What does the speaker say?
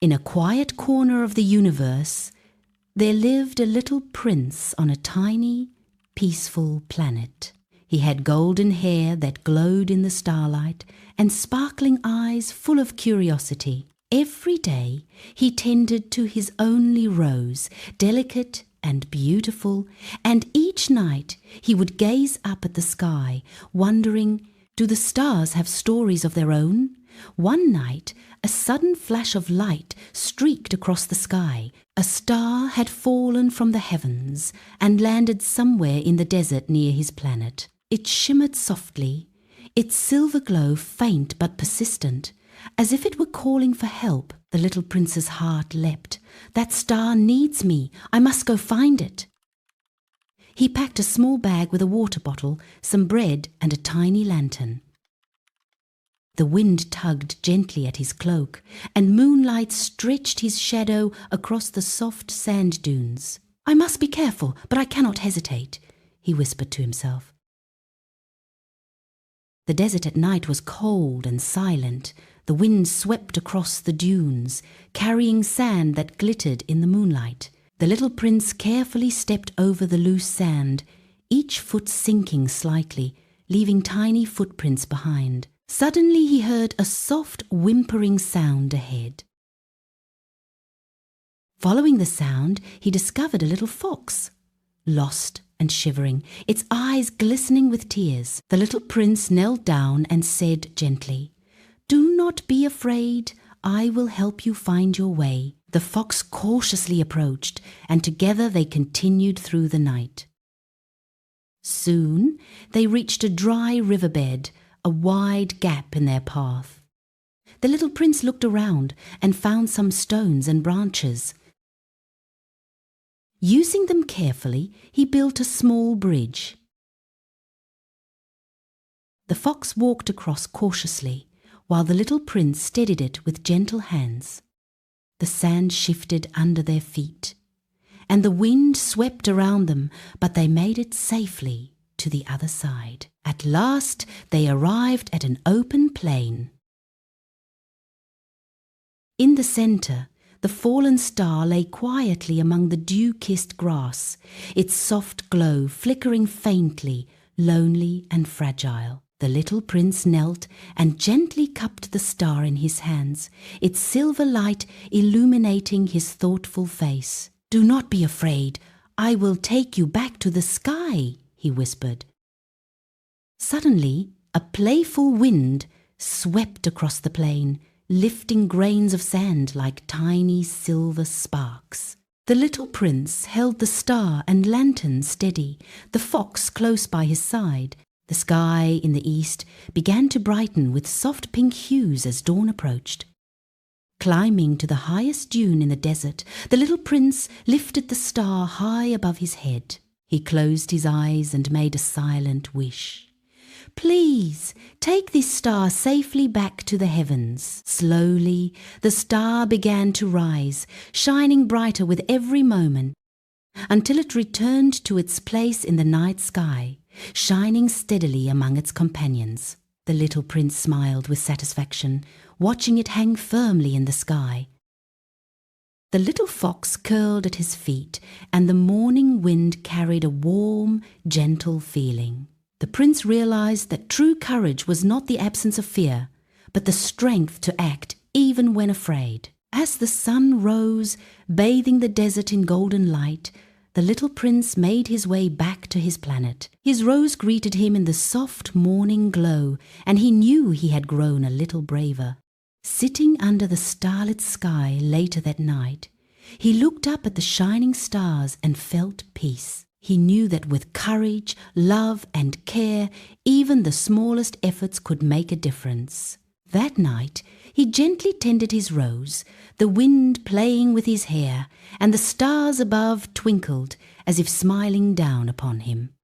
In a quiet corner of the universe, there lived a little prince on a tiny, peaceful planet. He had golden hair that glowed in the starlight and sparkling eyes full of curiosity. Every day he tended to his only rose, delicate and beautiful, and each night he would gaze up at the sky, wondering, do the stars have stories of their own? One night, a sudden flash of light streaked across the sky. A star had fallen from the heavens and landed somewhere in the desert near his planet. It shimmered softly, its silver glow faint but persistent, as if it were calling for help. The little prince's heart leapt. That star needs me. I must go find it. He packed a small bag with a water bottle, some bread, and a tiny lantern. The wind tugged gently at his cloak, and moonlight stretched his shadow across the soft sand dunes. I must be careful, but I cannot hesitate, he whispered to himself. The desert at night was cold and silent. The wind swept across the dunes, carrying sand that glittered in the moonlight. The little prince carefully stepped over the loose sand, each foot sinking slightly, leaving tiny footprints behind. Suddenly he heard a soft whimpering sound ahead. Following the sound, he discovered a little fox, lost and shivering, its eyes glistening with tears. The little prince knelt down and said gently, "Do not be afraid. I will help you find your way." The fox cautiously approached, and together they continued through the night. Soon they reached a dry riverbed, a wide gap in their path. The little prince looked around and found some stones and branches. Using them carefully, he built a small bridge. The fox walked across cautiously, while the little prince steadied it with gentle hands. The sand shifted under their feet, and the wind swept around them, but they made it safely to the other side. At last they arrived at an open plain. In the center, the fallen star lay quietly among the dew-kissed grass, its soft glow flickering faintly, lonely and fragile. The little prince knelt and gently cupped the star in his hands, its silver light illuminating his thoughtful face. "Do not be afraid. I will take you back to the sky," he whispered. Suddenly, a playful wind swept across the plain, lifting grains of sand like tiny silver sparks. The little prince held the star and lantern steady, the fox close by his side. The sky in the east began to brighten with soft pink hues as dawn approached. Climbing to the highest dune in the desert, the little prince lifted the star high above his head. He closed his eyes and made a silent wish. "Please, take this star safely back to the heavens." Slowly, the star began to rise, shining brighter with every moment, until it returned to its place in the night sky, shining steadily among its companions. The little prince smiled with satisfaction, watching it hang firmly in the sky. The little fox curled at his feet, and the morning wind carried a warm, gentle feeling. The prince realized that true courage was not the absence of fear, but the strength to act even when afraid. As the sun rose, bathing the desert in golden light, the little prince made his way back to his planet. His rose greeted him in the soft morning glow, and he knew he had grown a little braver. Sitting under the starlit sky later that night, he looked up at the shining stars and felt peace. He knew that with courage, love, and care, even the smallest efforts could make a difference. That night, he gently tended his rose, the wind playing with his hair, and the stars above twinkled as if smiling down upon him.